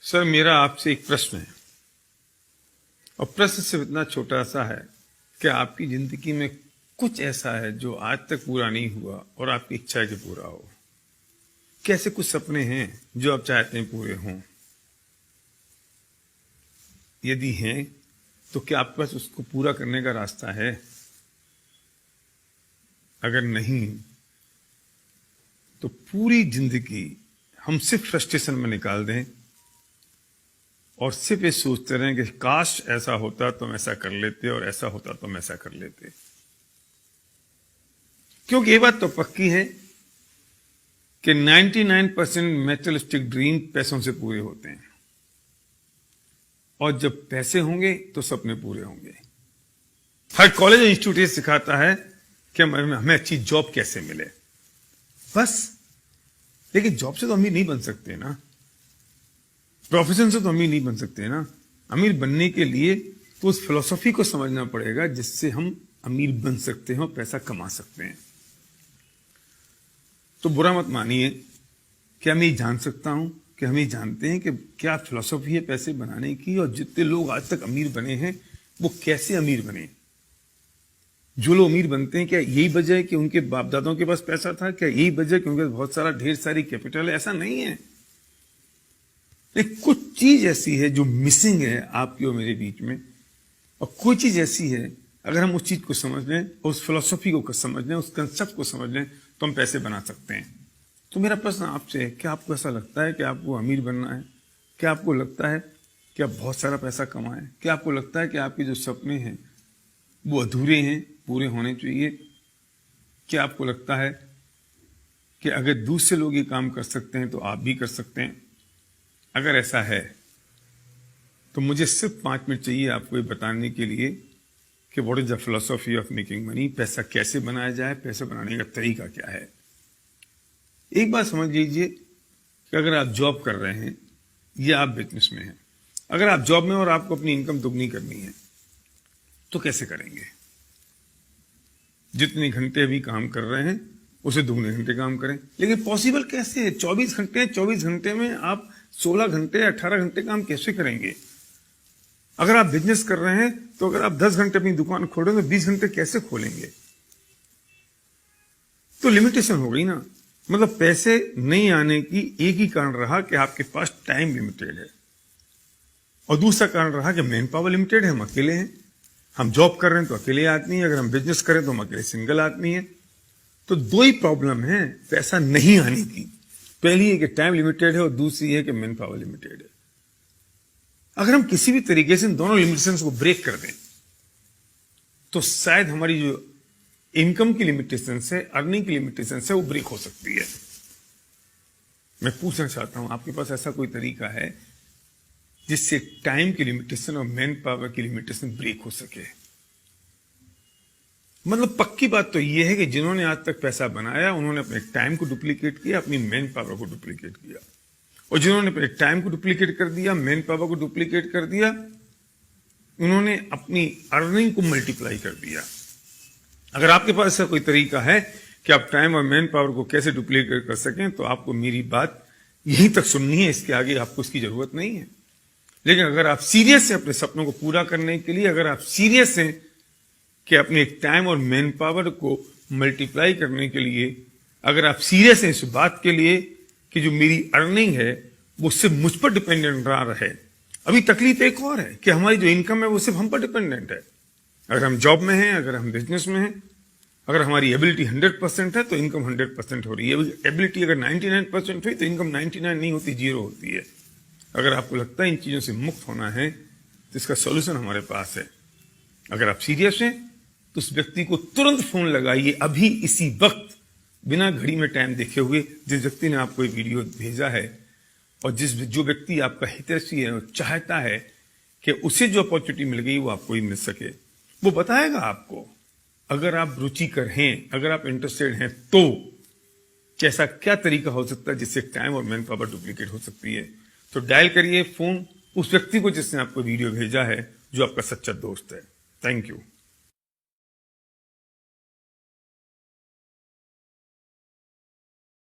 Sir, मेरा आपसे एक प्रश्न है और प्रश्न सिर्फ इतना छोटा सा है कि आपकी जिंदगी में कुछ ऐसा है जो आज तक पूरा नहीं हुआ और आपकी इच्छा है कि पूरा हो। कैसे कुछ सपने हैं जो आप चाहते हैं पूरे हों? यदि हैं तो क्या आपके पास उसको पूरा करने का रास्ता है? अगर नहीं तो पूरी जिंदगी हम सिर्फ फ्रस्ट्रेशन में निकाल दें और सिर्फ ये सोचते रहें कि काश ऐसा होता तो हम ऐसा कर लेते और ऐसा होता तो हम ऐसा कर लेते। क्योंकि ये बात तो पक्की है कि 99% मैटेरियलिस्टिक ड्रीम पैसों से पूरे होते हैं और जब पैसे होंगे तो सपने पूरे होंगे। हर कॉलेज इंस्टीट्यूट ये सिखाता है कि हमें अच्छी जॉब कैसे मिले, बस। लेकिन जॉब से तो अमीर नहीं बन सकते ना, प्रोफेशन से तो अमीर नहीं बन सकते ना। अमीर बनने के लिए तो उस फिलॉसफी को समझना पड़ेगा जिससे हम अमीर बन सकते हैं और पैसा कमा सकते हैं। तो बुरा मत मानिए कि मैं जान सकता हूं कि हम ये जानते हैं कि क्या फिलॉसफी है पैसे बनाने की, और जितने लोग आज तक अमीर बने हैं वो कैसे अमीर बने। जो लोग अमीर बनते हैं, क्या यही वजह है कि उनके बाप दादाओं के पास पैसा था? क्या यही वजह है कि उनके पास बहुत सारा ढेर सारी कैपिटल है? ऐसा नहीं है। लेकिन कुछ चीज ऐसी है जो मिसिंग है आपकी और मेरे बीच में, और कोई चीज ऐसी है अगर हम उस चीज को समझ लें, उस फिलॉसफी को समझ लें, उस कंसेप्ट को समझ लें, तो हम पैसे बना सकते हैं। तो मेरा प्रश्न आपसे है, क्या आपको ऐसा लगता है कि आपको अमीर बनना है? क्या आपको लगता है कि आप बहुत सारा पैसा कमाएं? क्या आपको लगता है कि आपके जो सपने हैं वो अधूरे हैं, पूरे होने चाहिए? क्या आपको लगता है कि अगर दूसरे लोग ये काम कर सकते हैं तो आप भी कर सकते हैं? अगर ऐसा है तो मुझे सिर्फ 5 मिनट चाहिए आपको ये बताने के लिए कि what is the philosophy of making money. पैसा कैसे बनाया जाए, पैसा बनाने का तरीका क्या है। एक बात समझ लीजिए कि अगर आप जॉब कर रहे हैं या आप बिजनेस में हैं, अगर आप जॉब में और आपको अपनी इनकम दुगनी करनी है तो कैसे करेंगे? जितने घंटे अभी काम कर रहे हैं उसे दुगने घंटे काम करें। लेकिन पॉसिबल कैसे है? 24 घंटे, 24 घंटे में आप 16 घंटे, 18 घंटे काम कैसे करेंगे? अगर आप बिजनेस कर रहे हैं तो अगर आप 10 घंटे अपनी दुकान खोलेंगे तो 20 घंटे कैसे खोलेंगे? तो लिमिटेशन हो गई ना। मतलब पैसे नहीं आने की एक ही कारण रहा कि आपके पास टाइम लिमिटेड है, और दूसरा कारण रहा कि मैन पावर लिमिटेड है, हम अकेले हैं। हम जॉब कर रहे हैं तो अकेले आदमी है, अगर हम बिजनेस करें तो हम अकेले सिंगल आदमी है। तो दो ही प्रॉब्लम है पैसा नहीं आने की। पहली है कि टाइम लिमिटेड है और दूसरी है कि मैन पावर लिमिटेड है। अगर हम किसी भी तरीके से इन दोनों लिमिटेशंस को ब्रेक कर दें तो शायद हमारी जो इनकम की लिमिटेशन है, अर्निंग की लिमिटेशन है, वो ब्रेक हो सकती है। मैं पूछना चाहता हूं, आपके पास ऐसा कोई तरीका है जिससे टाइम की लिमिटेशन और मैन पावर की लिमिटेशन ब्रेक हो सके? मतलब पक्की बात तो यह है कि जिन्होंने आज तक पैसा बनाया उन्होंने अपने टाइम को डुप्लीकेट किया, अपनी मैन पावर को डुप्लीकेट किया, और जिन्होंने अपने टाइम को डुप्लीकेट कर दिया, मैन पावर को डुप्लीकेट कर दिया, उन्होंने अपनी अर्निंग को मल्टीप्लाई कर दिया। अगर आपके पास ऐसा कोई तरीका है कि आप टाइम और मैन पावर को कैसे डुप्लीकेट कर सकें तो आपको मेरी बात यहीं तक सुननी है, इसके आगे आपको इसकी जरूरत नहीं है। लेकिन अगर आप सीरियस हैं अपने सपनों को पूरा करने के लिए, अगर आप सीरियस हैं कि अपने टाइम और मैन पावर को मल्टीप्लाई करने के लिए, अगर आप सीरियस हैं इस बात के लिए कि जो मेरी अर्निंग है वो सिर्फ मुझ पर डिपेंडेंट ना रहे। अभी तकलीफ एक और है कि हमारी जो इनकम है वो सिर्फ हम पर डिपेंडेंट है। अगर हम जॉब में हैं, अगर हम बिजनेस में हैं, अगर हमारी एबिलिटी 100% है तो इनकम 100% हो रही है। एबिलिटी अगर 99% हुई तो इनकम 99 नहीं होती, 0 होती है। अगर आपको लगता है इन चीजों से मुक्त होना है तो इसका सॉल्यूशन हमारे पास है। अगर आप सीरियस हैं तो उस व्यक्ति को तुरंत फोन लगाइए, अभी इसी वक्त, बिना घड़ी में टाइम देखे हुए, जिस व्यक्ति ने आपको ये वीडियो भेजा है, और जो व्यक्ति आपका हितैषी है और चाहता है कि उसे जो अपॉर्चुनिटी मिल गई वो आपको ही मिल सके, वो बताएगा आपको। अगर आप रुचिकर हैं, अगर आप इंटरेस्टेड हैं, तो कैसा क्या तरीका हो सकता है जिससे टाइम और मैन पावर डुप्लीकेट हो सकती है। तो डायल करिए फोन उस व्यक्ति को जिसने आपको वीडियो भेजा है, जो आपका सच्चा दोस्त है। Thank you.